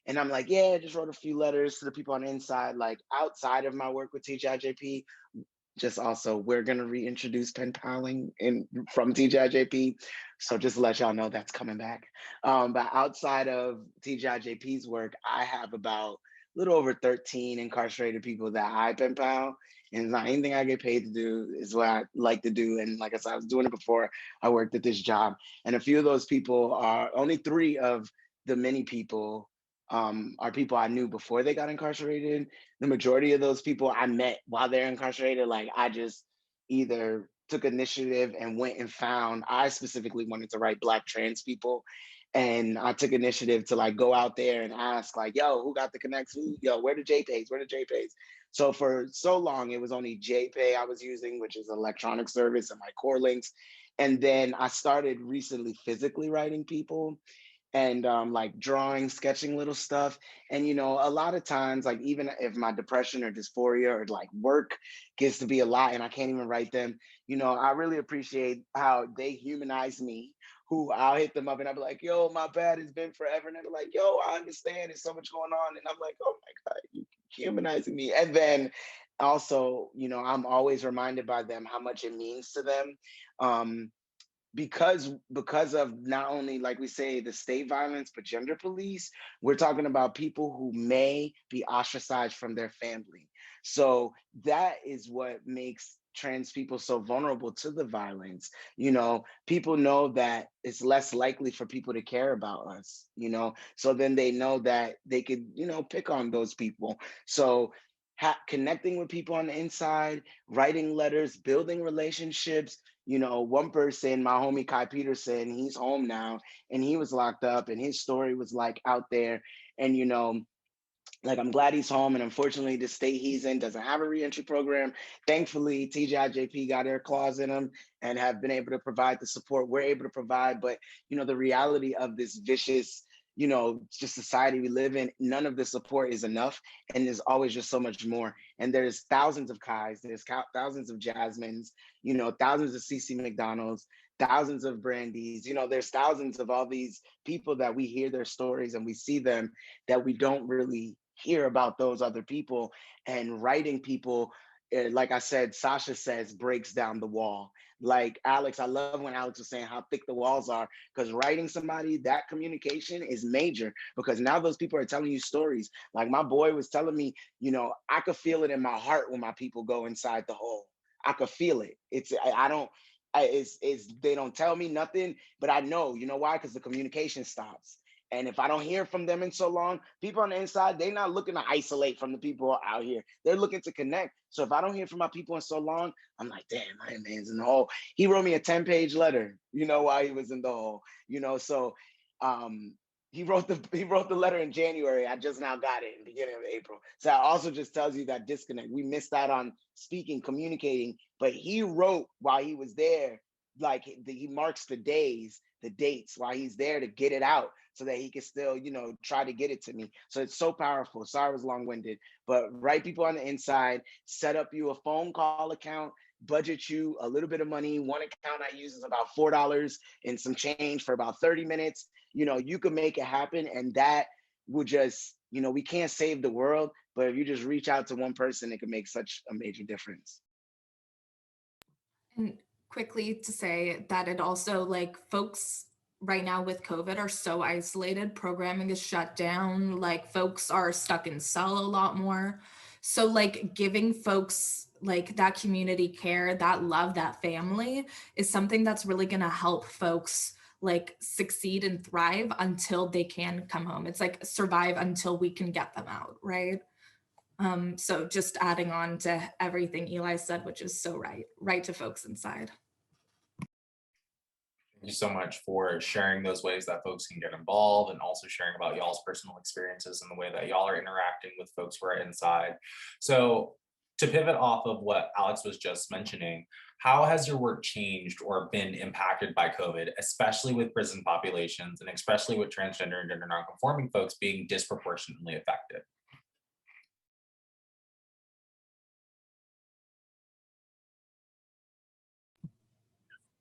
and I'm like, yeah, I just wrote a few letters to the people on the inside, like outside of my work with TGIJP. Just also, we're gonna reintroduce pen paling from TGIJP. So just to let y'all know that's coming back. But outside of TGIJP's work, I have about a little over 13 incarcerated people that I pen pal. And it's not anything I get paid to do, is what I like to do. And like I said, I was doing it before I worked at this job. And a few of those people are only 3 of the many people are people I knew before they got incarcerated. The majority of those people I met while they're incarcerated, like I just either took initiative and went and found, I specifically wanted to write Black trans people. And I took initiative to like go out there and ask like, yo, who got the connects? Yo, where the JPays? Where the JPays? So for so long, it was only JPay I was using, which is an electronic service, and my core links. And then I started recently physically writing people and like drawing, sketching little stuff. And a lot of times, like even if my depression or dysphoria or like work gets to be a lot and I can't even write them, I really appreciate how they humanize me, who I'll hit them up and I'll be like, yo, my bad, it's been forever. And they're like, yo, I understand, there's so much going on. And I'm like, oh my God, you humanizing me. And then also, I'm always reminded by them how much it means to them. Because of not only, like we say, the state violence, but gender police, we're talking about people who may be ostracized from their family. So that is what makes trans people so vulnerable to the violence. People know that it's less likely for people to care about us, so then they know that they could, pick on those people. So connecting with people on the inside, writing letters, building relationships. One person, my homie Kai Peterson, he's home now and he was locked up and his story was like out there. And, like I'm glad he's home. And unfortunately, the state he's in doesn't have a reentry program. Thankfully, TGIJP got their claws in them and have been able to provide the support we're able to provide. But, the reality of this vicious, just society we live in, none of the support is enough. And there's always just so much more. And there's thousands of Kais, there's thousands of Jasmines, thousands of CC McDonald's, thousands of Brandies, there's thousands of all these people that we hear their stories and we see them, that we don't really hear about those other people. And writing people, like I said, Sasha says, breaks down the wall. Like Alex, I love when Alex was saying how thick the walls are, because writing somebody, that communication is major, because now those people are telling you stories. Like my boy was telling me, I could feel it in my heart when my people go inside the hole. I could feel it. It's they don't tell me nothing, but I know, why? Because the communication stops. And if I don't hear from them in so long, people on the inside, they're not looking to isolate from the people out here. They're looking to connect. So if I don't hear from my people in so long, I'm like, damn, my man's in the hole. He wrote me a 10-page letter, while he was in the hole, so he wrote the letter in January. I just now got it in the beginning of April. So that also just tells you that disconnect. We missed out on speaking, communicating, but he wrote while he was there, like he marks the dates while he's there to get it out so that he can still, try to get it to me. So it's so powerful. Sorry, I was long-winded, but write people on the inside, set up you a phone call account, budget you a little bit of money. One account I use is about $4 and some change for about 30 minutes. You can make it happen. And that will just, we can't save the world, but if you just reach out to one person, it can make such a major difference. And quickly to say that it also, like, folks right now with COVID are so isolated, programming is shut down, like folks are stuck in cell a lot more. So like giving folks like that community care, that love, that family is something that's really gonna help folks like succeed and thrive until they can come home. It's like survive until we can get them out, right? So just adding on to everything Eli said, which is so right to folks inside. Thank you so much for sharing those ways that folks can get involved and also sharing about y'all's personal experiences and the way that y'all are interacting with folks who are inside. So to pivot off of what Alex was just mentioning, how has your work changed or been impacted by COVID, especially with prison populations and especially with transgender and gender nonconforming folks being disproportionately affected?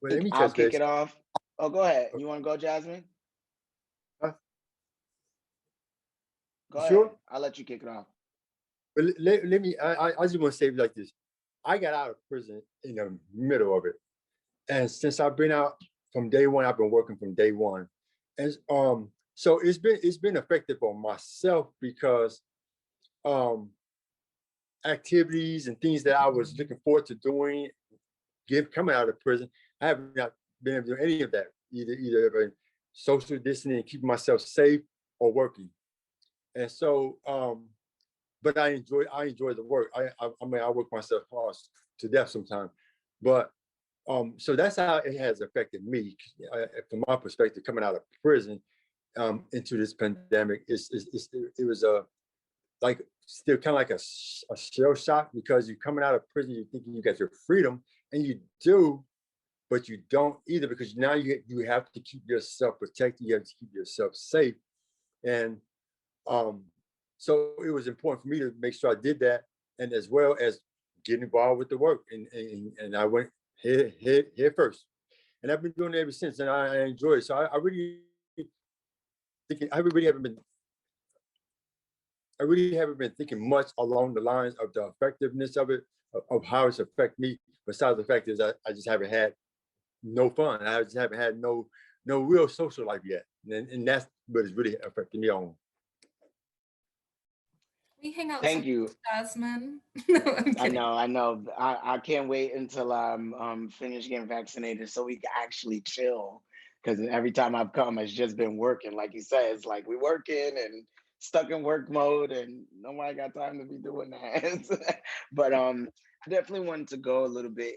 Well, let me I'll touch kick base. it off. Oh, go ahead. You want to go, Jasmine? Huh? Go Sure. ahead. I'll let you kick it off. But let me, I just want to say it like this. I got out of prison in the middle of it. And since I've been out from day one, I've been working from day one. And so it's been effective on myself because activities and things that I was looking forward to doing, coming out of prison, I have not been able to do any of that, either social distancing and keeping myself safe or working. And so, but I enjoy the work. I mean, I work myself hard to death sometimes, but so that's how it has affected me. From my perspective, coming out of prison into this pandemic, it was like still kind of like a shell shock, because you're coming out of prison, you're thinking you got your freedom, and you do, but you don't either, because now you have to keep yourself protected, you have to keep yourself safe. And so it was important for me to make sure I did that, and as well as get involved with the work. And I went head first. And I've been doing it ever since, and I enjoy it. So I really haven't been thinking much along the lines of the effectiveness of it, of how it's affected me. Besides the fact is I just haven't had no fun. I just haven't had no real social life yet. And that's what is really affecting me on. We hang out. Thank you, Jasmine. No, I'm kidding. I know. I can't wait until I'm finished getting vaccinated so we can actually chill. Because every time I've come, it's just been working. Like you said, it's like we working and stuck in work mode, and nobody got time to be doing that. But I definitely wanted to go a little bit.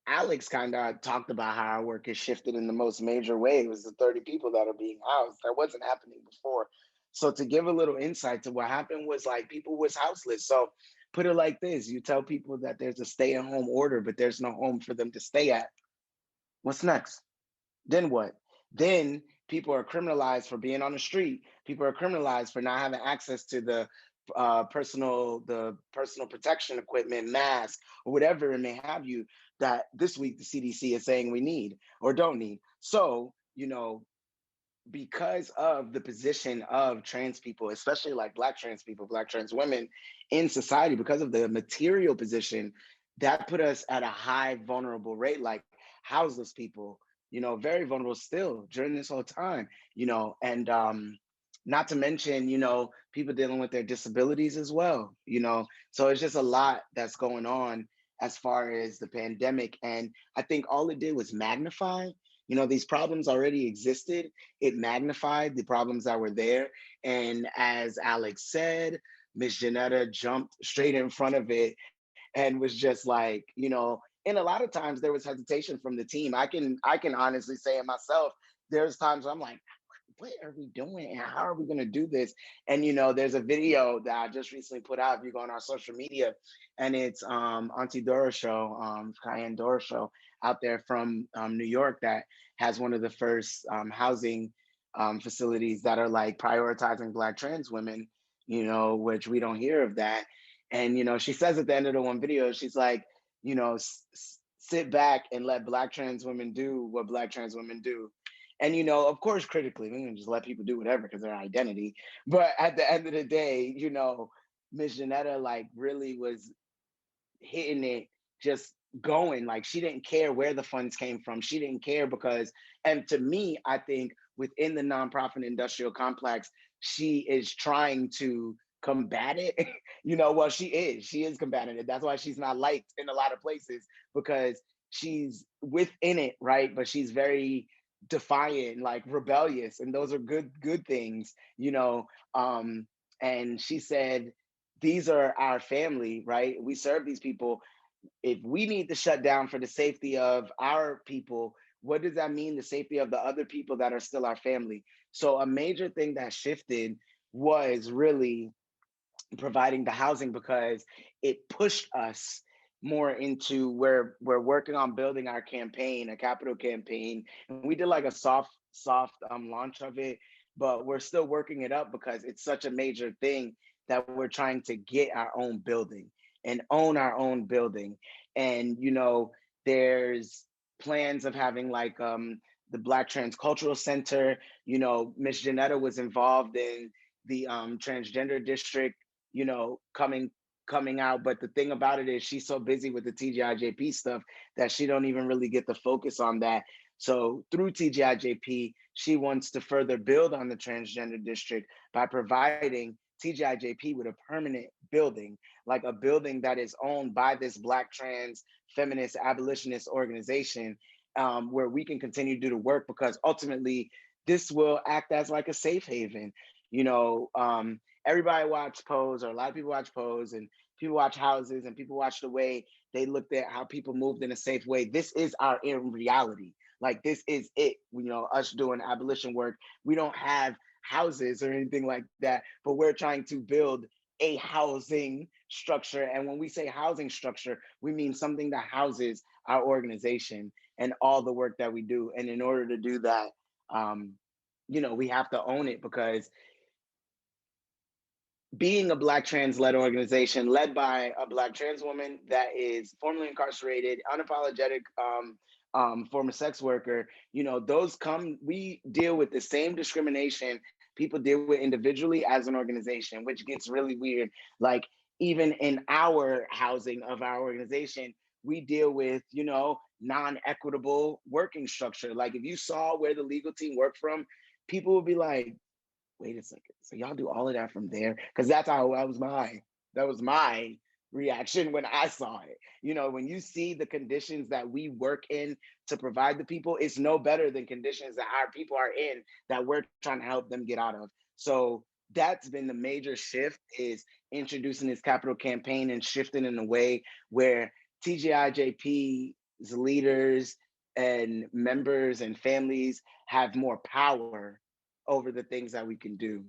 Alex kind of talked about how our work has shifted in the most major way. It was the 30 people that are being housed. That wasn't happening before. So to give a little insight to what happened was like people was houseless. So put it like this, you tell people that there's a stay-at-home order, but there's no home for them to stay at. What's next? Then what? Then people are criminalized for being on the street. People are criminalized for not having access to the personal protection equipment, mask, or whatever it may have you, that this week the CDC is saying we need or don't need. So, because of the position of trans people, especially like Black trans people, Black trans women in society, because of the material position, that put us at a high vulnerable rate, like houseless people, very vulnerable still during this whole time, and not to mention, people dealing with their disabilities as well, so it's just a lot that's going on as far as the pandemic. And I think all it did was magnify These problems already existed. It magnified the problems that were there. And as Alex said, Miss Janetta jumped straight in front of it and was just like, and a lot of times there was hesitation from the team. I can honestly say it myself. There's times where I'm like, what are we doing and how are we going to do this? And there's a video that I just recently put out. If you go on our social media, and it's Auntie Dora show, Cayenne Dora show out there from New York, that has one of the first housing facilities that are like prioritizing Black trans women, which we don't hear of that. And she says at the end of the one video, she's like, sit back and let Black trans women do what Black trans women do. And of course, critically, we can just let people do whatever because their identity. But at the end of the day, Miss Janetta like really was hitting it, just going. Like, she didn't care where the funds came from. She didn't care because, and to me, I think within the nonprofit industrial complex, she is trying to combat it. Well, she is combating it. That's why she's not liked in a lot of places, because she's within it, right? But she's very defiant, like rebellious, and those are good things. And she said, these are our family, right? We serve these people. If we need to shut down for the safety of our people, what does that mean, the safety of the other people that are still our family? So a major thing that shifted was really providing the housing, because it pushed us more into where we're working on building our campaign, a capital campaign. And we did like a soft launch of it, but we're still working it up because it's such a major thing that we're trying to get our own building and own our own building. And, there's plans of having like the Black Trans Cultural Center. Miss Janetta was involved in the transgender district, coming out. But the thing about it is she's so busy with the TGIJP stuff that she don't even really get the focus on that. So through TGIJP, she wants to further build on the transgender district by providing TGIJP with a permanent building, like a building that is owned by this Black trans feminist abolitionist organization, where we can continue to do the work, because ultimately this will act as like a safe haven. Everybody watch Pose, or a lot of people watch Pose, and people watch Houses, and people watch the way they looked at how people moved in a safe way. This is our in reality. Like, this is it. Us doing abolition work, we don't have houses or anything like that, but we're trying to build a housing structure. And when we say housing structure, we mean something that houses our organization and all the work that we do. And in order to do that, we have to own it, because being a Black trans-led organization led by a Black trans woman that is formerly incarcerated, unapologetic former sex worker, we deal with the same discrimination people deal with individually as an organization, which gets really weird. Like, even in our housing of our organization, we deal with, non-equitable working structure. Like, if you saw where the legal team worked from, people would be like, wait a second, so y'all do all of that from there? Because that's how that was my reaction when I saw it. When you see the conditions that we work in to provide the people, it's no better than conditions that our people are in that we're trying to help them get out of. So that's been the major shift, is introducing this capital campaign and shifting in a way where TGIJP's leaders and members and families have more power over the things that we can do.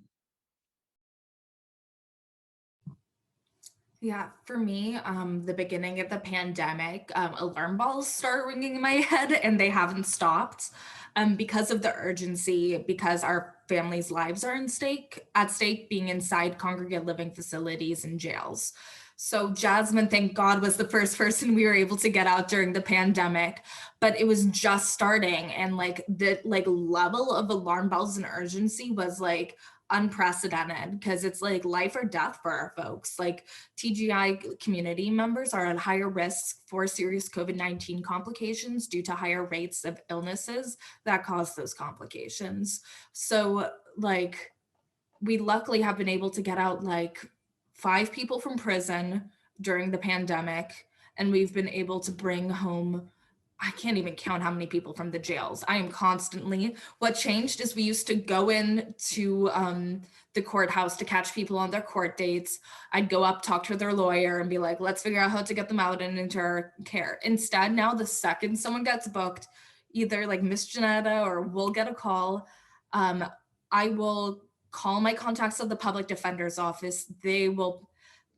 Yeah, for me, the beginning of the pandemic, alarm bells started ringing in my head, and they haven't stopped, because of the urgency, because our families' lives are at stake, being inside congregate living facilities and jails. So Jasmine, thank God, was the first person we were able to get out during the pandemic, but it was just starting, and the level of alarm bells and urgency was unprecedented, because it's life or death for our folks. TGI community members are at higher risk for serious COVID-19 complications due to higher rates of illnesses that cause those complications. So we luckily have been able to get out 5 people from prison during the pandemic, and we've been able to bring home I can't even count how many people from the jails. I am constantly, what changed is we used to go in to the courthouse to catch people on their court dates. I'd go up, talk to their lawyer and be like, let's figure out how to get them out and into our care. Instead, now the second someone gets booked, either like Miss Janetta or we'll get a call, I will call my contacts at the public defender's office. They will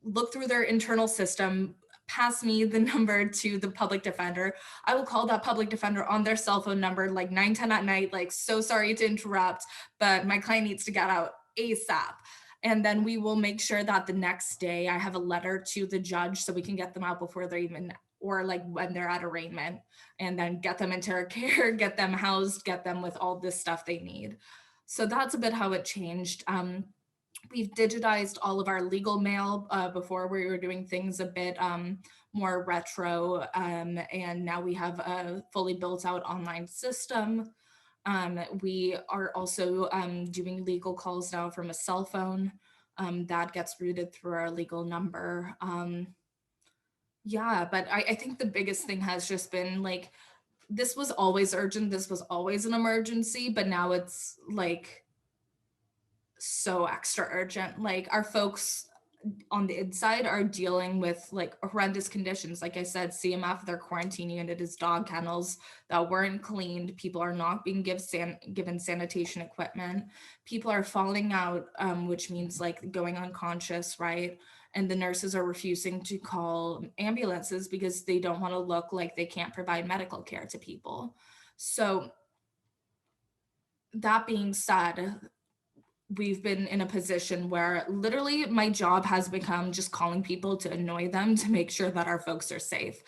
look through their internal system, pass me the number to the public defender. I will call that public defender on their cell phone number, like 9:10 at night, like, so sorry to interrupt, but my client needs to get out ASAP. And then we will make sure that the next day I have a letter to the judge so we can get them out before they're even, or like when they're at arraignment, and then get them into our care, get them housed, get them with all this stuff they need. So that's a bit how it changed. We've digitized all of our legal mail. Before we were doing things a bit more retro, and now we have a fully built out online system. We are also doing legal calls now from a cell phone that gets routed through our legal number. Yeah, but I think the biggest thing has just been like, this was always urgent, this was always an emergency, but now it's like so extra urgent. Like our folks on the inside are dealing with like horrendous conditions. Like I said, CMF, their quarantine unit is dog kennels that weren't cleaned. People are not being given sanitation equipment. People are falling out, which means like going unconscious, right? And the nurses are refusing to call ambulances because they don't want to look like they can't provide medical care to people. So that being said, we've been in a position where literally my job has become just calling people to annoy them to make sure that our folks are safe.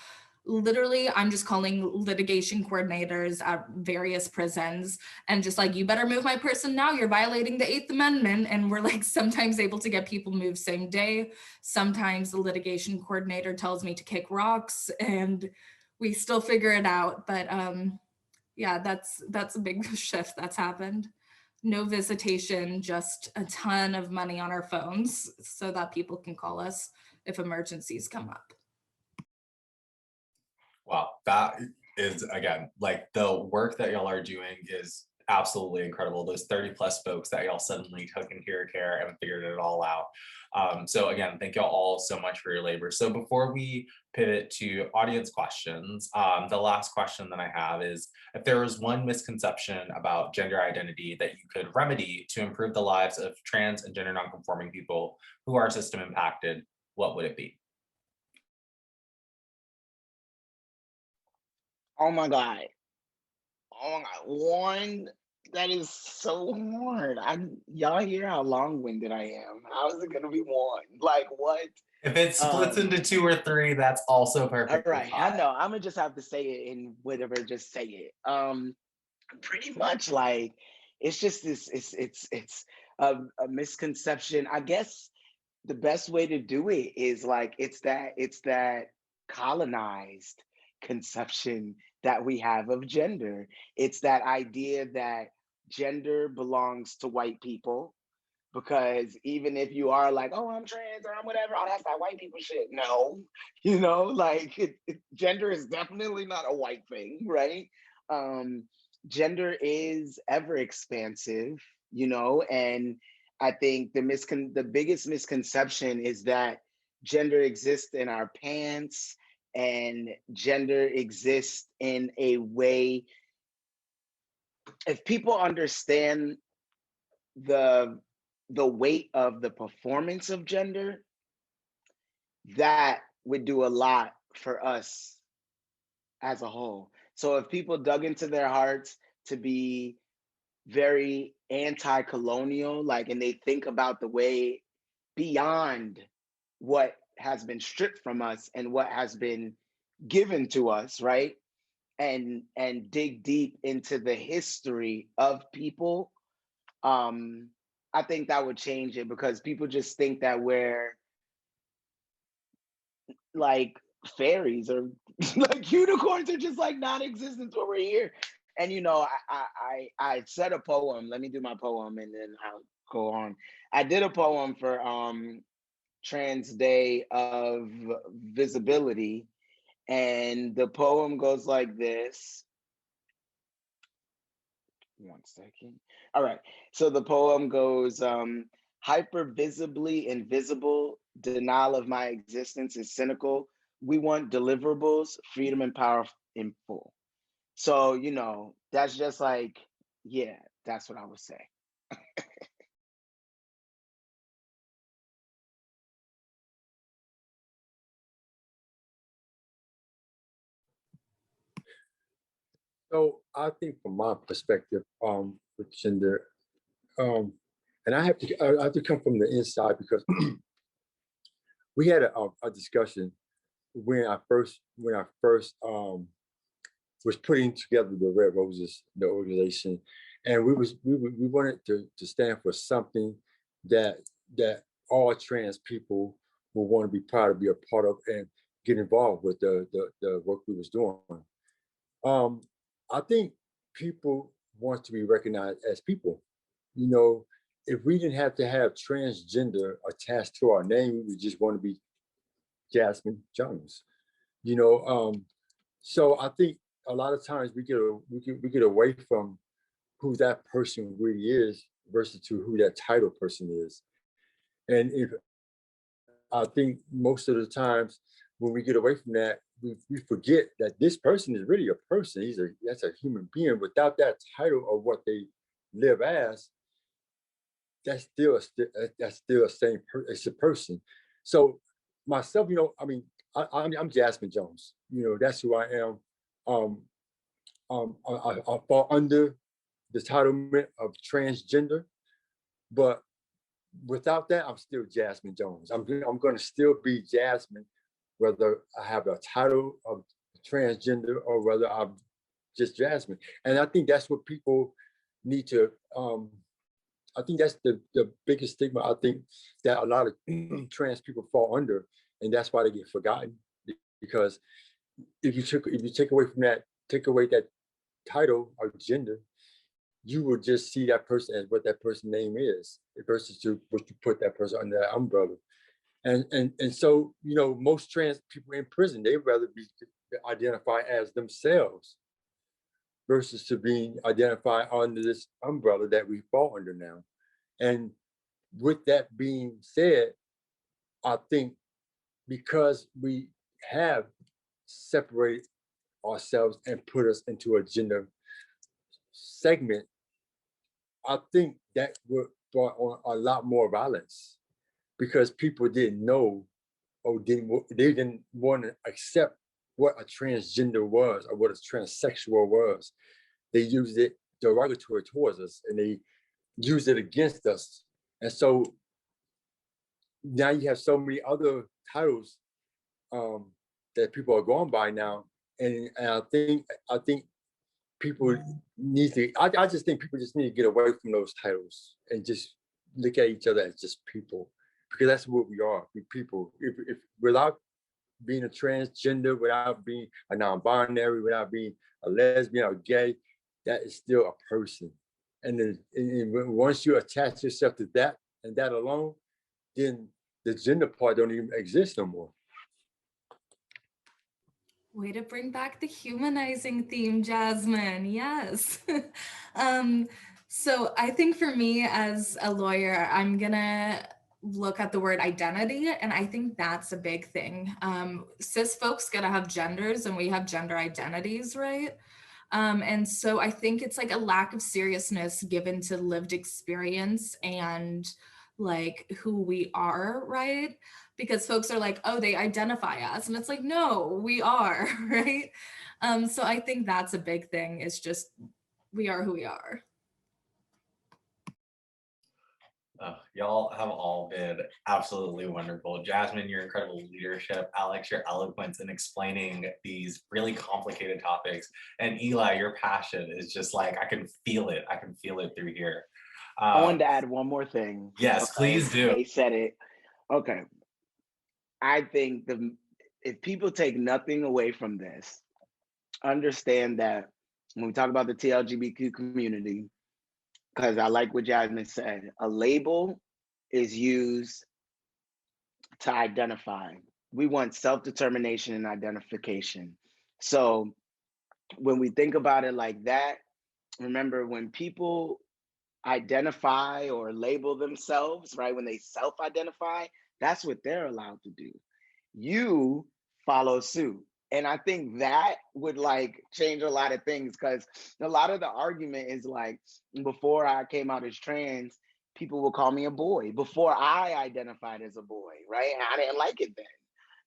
Literally, I'm just calling litigation coordinators at various prisons and just like, you better move my person now, you're violating the 8th Amendment. And we're like sometimes able to get people moved same day. Sometimes the litigation coordinator tells me to kick rocks and we still figure it out. But yeah, that's a big shift that's happened. No visitation, just a ton of money on our phones so that people can call us if emergencies come up. Wow, that is, again, like the work that y'all are doing is absolutely incredible. Those 30 plus folks that y'all suddenly took into your care and figured it all out. So again, thank y'all all so much for your labor. So before we pivot to audience questions, the last question that I have is, if there was one misconception about gender identity that you could remedy to improve the lives of trans and gender nonconforming people who are system impacted, what would it be? Oh my God. Oh my God. One, that is so hard. Y'all hear how long-winded I am. How is it gonna be one? Like what? If it splits into 2 or 3, that's also All perfectly right, fine. I know. I'm gonna just have to say it in whatever, just say it. Pretty much like it's just this, it's a misconception. I guess the best way to do it is like it's that colonized conception that we have of gender. It's that idea that gender belongs to white people, because even if you are like, oh, I'm trans or I'm whatever, oh, that's that white people shit. No, like gender is definitely not a white thing, right? Um, Gender is ever expansive, and I think the biggest misconception is that gender exists in our pants and gender exists in a way. If people understand the weight of the performance of gender, that would do a lot for us as a whole. So if people dug into their hearts to be very anti-colonial, like, and they think about the way beyond what has been stripped from us and what has been given to us, right? And dig deep into the history of people, I think that would change it, because people just think that we're like fairies or like unicorns are just like non-existent when we're here. And I said a poem. Let me do my poem and then I'll go on. I did a poem for Trans Day of Visibility, And the poem goes like this. One second. All right. So the poem goes, hyper visibly invisible, denial of my existence is cynical. We want deliverables, freedom and power in full. So, you know, that's just like, yeah, that's what I would say. So I think from my perspective, with gender, and I have to come from the inside because we had a discussion when I first was putting together the Red Roses, the organization, and we wanted to stand for something that all trans people will want to be proud to be a part of and get involved with the work we was doing. I think people want to be recognized as people. You know, if we didn't have to have transgender attached to our name, we would just want to be Jasmine Jones. You know, so I think a lot of times we get away from who that person really is versus to who that title person is. And if I think most of the times when we get away from that, we forget that this person is really a person. That's a human being. Without that title of what they live as, that's still a same. It's a person. So myself, you know, I mean, I'm Jasmine Jones. You know, that's who I am. I fall under the entitlement of transgender, but without that, I'm still Jasmine Jones. I'm going to still be Jasmine, whether I have a title of transgender or whether I'm just Jasmine. And I think that's what people need to. I think that's the biggest stigma. I think that a lot of trans people fall under, and that's why they get forgotten. Because if you take away that title or gender, you will just see that person as what that person's name is versus to what you put that person under that umbrella. And so, you know, most trans people in prison, they'd rather be identified as themselves versus to being identified under this umbrella that we fall under now. And with that being said, I think because we have separated ourselves and put us into a gender segment, I think that would brought on a lot more violence because people didn't know or they didn't want to accept what a transgender was or what a transsexual was. They used it derogatory towards us and they used it against us. And so now you have so many other titles that people are going by now. And I think people need to, I just think people just need to get away from those titles and just look at each other as just people, because that's what we are, we people. If without being a transgender, without being a non-binary, without being a lesbian or gay, that is still a person. And then once you attach yourself to that and that alone, then the gender part don't even exist no more. Way to bring back the humanizing theme, Jasmine. Yes. So I think for me as a lawyer, I'm gonna look at the word identity, and I think that's a big thing. Cis folks gotta have genders, and we have gender identities, right? And so I think it's like a lack of seriousness given to lived experience and like who we are, right? Because folks are like, oh, they identify us. And it's like, no, we are, right? So I think that's a big thing. It's just, we are who we are. Y'all have all been absolutely wonderful. Jasmine, your incredible leadership. Alex, your eloquence in explaining these really complicated topics. And Eli, your passion is just like, I can feel it. I can feel it through here. I wanted to add one more thing. Yes, please do. They said it. Okay. I think if people take nothing away from this, understand that when we talk about the TLGBTQ community, because I like what Jasmine said, a label is used to identify. we want self-determination and identification. So when we think about it like that, remember when people identify or label themselves, right? When they self-identify, that's what they're allowed to do. You follow suit. And I think that would like change a lot of things, because a lot of the argument is like, before I came out as trans, people will call me a boy before I identified as a boy, right? And I didn't like it then.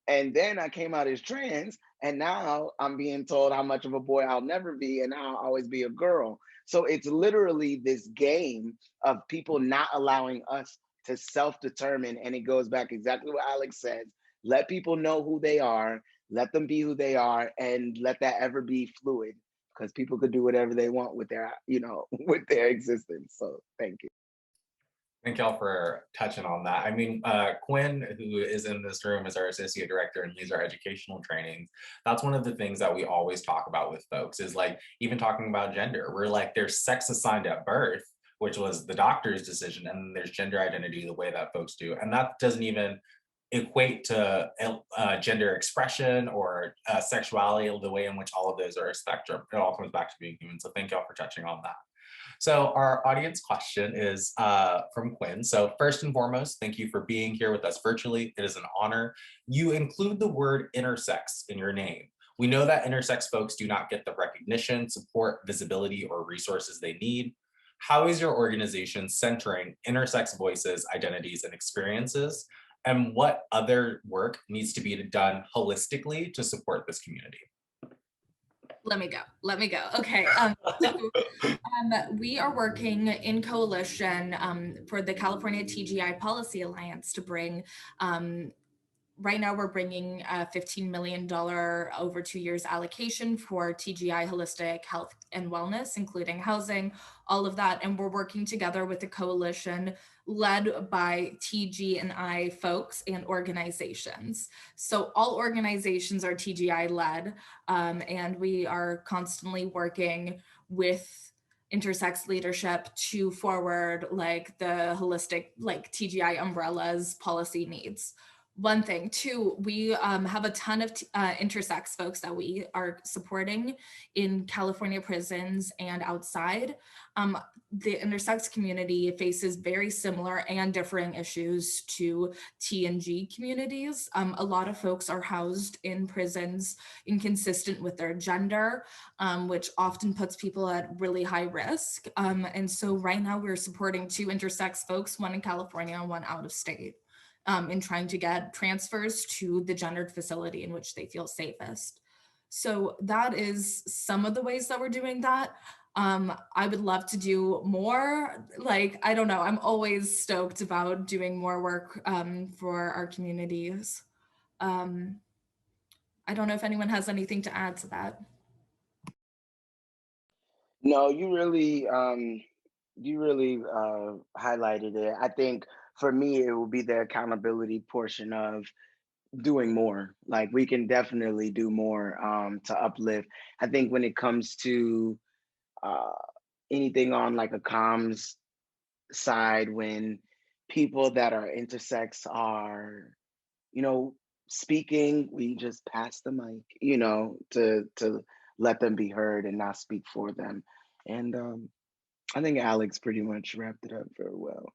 And then I came out as trans, and now I'm being told how much of a boy I'll never be, and I'll always be a girl. So it's literally this game of people not allowing us to self-determine. And it goes back exactly what Alex says. Let people know who they are, let them be who they are, and let that ever be fluid, because people could do whatever they want with their, with their existence. So thank you. Thank y'all for touching on that. I mean, Quinn, who is in this room, is our associate director and leads our educational trainings. That's one of the things that we always talk about with folks, is like, even talking about gender, we're like, there's sex assigned at birth, which was the doctor's decision, and then there's gender identity, the way that folks do. And that doesn't even equate to gender expression or sexuality, the way in which all of those are a spectrum. It all comes back to being human. So thank y'all for touching on that. So our audience question is from Quinn. So first and foremost, thank you for being here with us virtually. It is an honor. You include the word intersex in your name. We know that intersex folks do not get the recognition, support, visibility, or resources they need. How is your organization centering intersex voices, identities, and experiences? And what other work needs to be done holistically to support this community? Let me go. Okay. We are working in coalition for the California TGI Policy Alliance to bring, right now we're bringing a $15 million over 2 years allocation for TGI holistic health and wellness, including housing, all of that. And we're working together with a coalition led by TG&I folks and organizations. So all organizations are TGI led, and we are constantly working with intersex leadership to forward like the holistic, like TGI umbrella's policy needs. One thing. Two, we have a ton of intersex folks that we are supporting in California prisons and outside. The intersex community faces very similar and differing issues to T and G communities. A lot of folks are housed in prisons inconsistent with their gender, which often puts people at really high risk. And so right now we're supporting 2 intersex folks, one in California and one out of state. In trying to get transfers to the gendered facility in which they feel safest. So that is some of the ways that we're doing that. I would love to do more. Like, I don't know, I'm always stoked about doing more work for our communities. I don't know if anyone has anything to add to that. No, you really highlighted it. I think for me, it will be the accountability portion of doing more. Like, we can definitely do more to uplift. I think when it comes to anything on like a comms side, when people that are intersex are, speaking, we just pass the mic, to let them be heard and not speak for them. And I think Alex pretty much wrapped it up very well.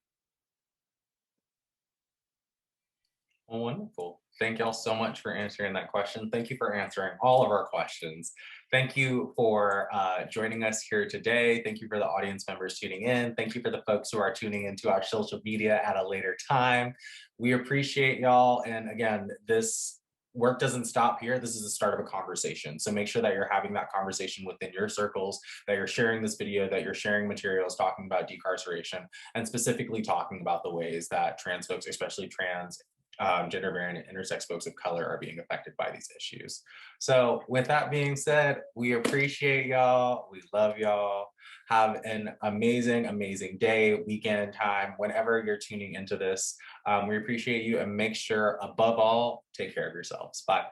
Well, wonderful. Thank y'all so much for answering that question. Thank you for answering all of our questions. Thank you for joining us here today. Thank you for the audience members tuning in. Thank you for the folks who are tuning into our social media at a later time. We appreciate y'all. And again, this work doesn't stop here. This is the start of a conversation. So make sure that you're having that conversation within your circles, that you're sharing this video, that you're sharing materials talking about decarceration, and specifically talking about the ways that trans folks, especially trans, gender variant, and intersex folks of color are being affected by these issues. So with that being said, we appreciate y'all. We love y'all. Have an amazing, amazing day, weekend time, whenever you're tuning into this. We appreciate you, and make sure, above all, take care of yourselves. Bye.